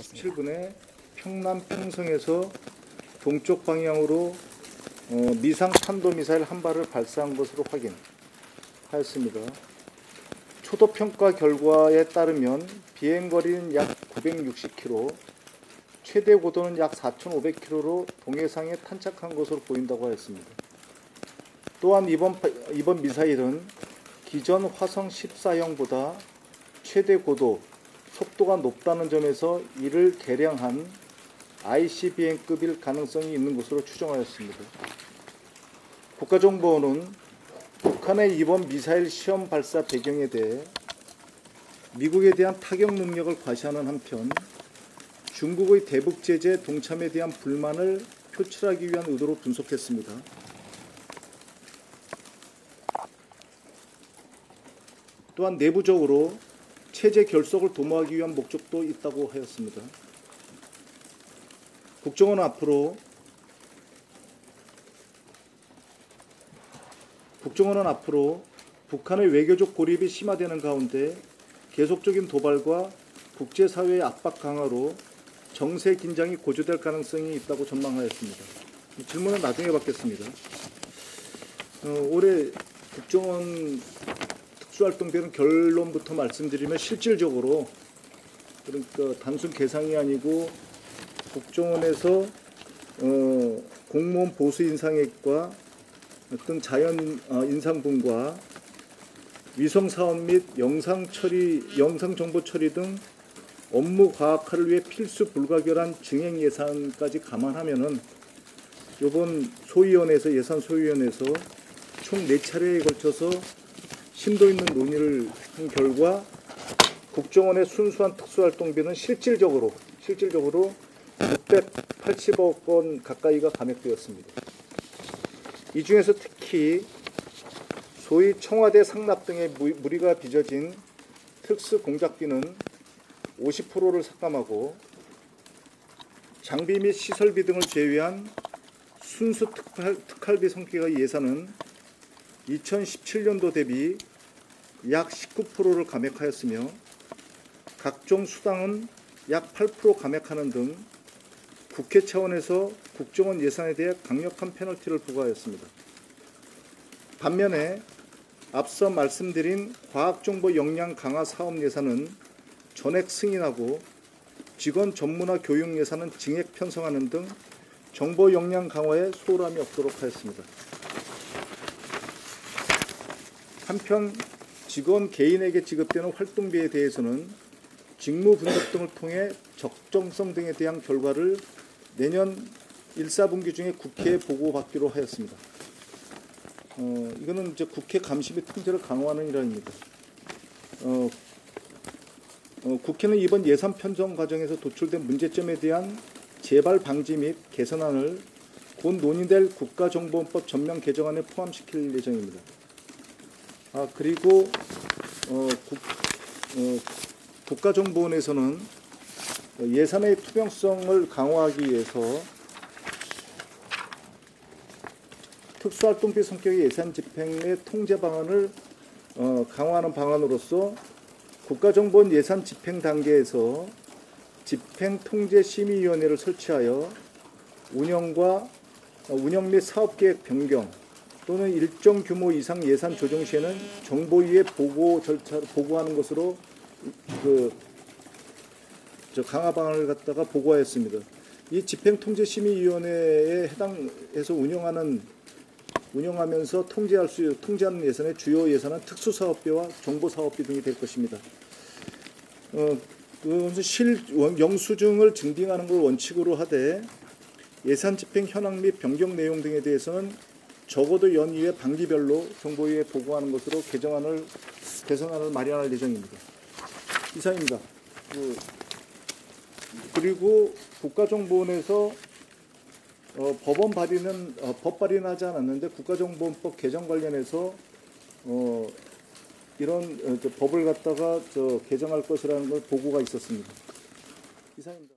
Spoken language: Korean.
7분에 평남 평성에서 동쪽 방향으로 미상 탄도미사일 한 발을 발사한 것으로 확인하였습니다. 초도평가 결과에 따르면 비행거리는 약 960km, 최대 고도는 약 4,500km로 동해상에 탄착한 것으로 보인다고 하였습니다. 또한 이번 미사일은 기존 화성 14형보다 최대 고도, 속도가 높다는 점에서 이를 개량한 ICBM급일 가능성이 있는 것으로 추정하였습니다. 국가정보원은 북한의 이번 미사일 시험 발사 배경에 대해 미국에 대한 타격 능력을 과시하는 한편 중국의 대북 제재 동참에 대한 불만을 표출하기 위한 의도로 분석했습니다. 또한 내부적으로 체제 결속을 도모하기 위한 목적도 있다고 하였습니다. 국정원은 앞으로 북한의 외교적 고립이 심화되는 가운데 계속적인 도발과 국제사회의 압박 강화로 정세 긴장이 고조될 가능성이 있다고 전망하였습니다. 이 질문은 나중에 받겠습니다. 올해 국정원 특수활동비는 결론부터 말씀드리면 실질적으로, 그러니까 단순 계상이 아니고 국정원에서 공무원 보수 인상액과 어떤 자연 인상분과 위성 사업 및 영상 정보 처리 등 업무 과학화를 위해 필수 불가결한 증액 예산까지 감안하면은 이번 예산 소위원회에서 총 4차례에 걸쳐서 심도 있는 논의를 한 결과 국정원의 순수한 특수활동비는 실질적으로 680억 원 가까이가 감액되었습니다. 이 중에서 특히 소위 청와대 상납 등의 무리가 빚어진 특수 공작비는 50%를 삭감하고 장비 및 시설비 등을 제외한 순수 특활비 성격의 예산은 2017년도 대비 약 19%를 감액하였으며 각종 수당은 약 8% 감액하는 등 국회 차원에서 국정원 예산에 대해 강력한 페널티를 부과하였습니다. 반면에 앞서 말씀드린 과학정보 역량 강화 사업 예산은 전액 승인하고 직원 전문화 교육 예산은 증액 편성하는 등 정보 역량 강화에 소홀함이 없도록 하였습니다. 한편 직원 개인에게 지급되는 활동비에 대해서는 직무 분석 등을 통해 적정성 등에 대한 결과를 내년 1, 4분기 중에 국회에 보고받기로 하였습니다. 이거는 이제 국회 감시 및 통제를 강화하는 일환입니다. 국회는 이번 예산 편성 과정에서 도출된 문제점에 대한 재발 방지 및 개선안을 곧 논의될 국가정보원법 전면 개정안에 포함시킬 예정입니다. 그리고 국가정보원에서는 예산의 투명성을 강화하기 위해서 특수활동비 성격의 예산 집행의 통제 방안을 강화하는 방안으로서 국가정보원 예산 집행 단계에서 집행통제심의위원회를 설치하여 운영 및 사업계획 변경 또는 일정 규모 이상 예산 조정 시에는 정보위에 보고 절차를 보고하는 것으로 강화 방안을 갖다가 보고하였습니다. 이 집행통제심의위원회에 해당해서 운영하면서 통제하는 예산의 주요 예산은 특수사업비와 정보사업비 등이 될 것입니다. 영수증을 증빙하는 걸 원칙으로 하되 예산 집행 현황 및 변경 내용 등에 대해서는 적어도 연이에 반기별로 정보위에 보고하는 것으로 개선안을 마련할 예정입니다. 이상입니다. 그리고 국가정보원에서 법 발의는 하지 않았는데 국가정보원법 개정 관련해서 이런 법을 갖다가 개정할 것이라는 걸 보고가 있었습니다. 이상입니다.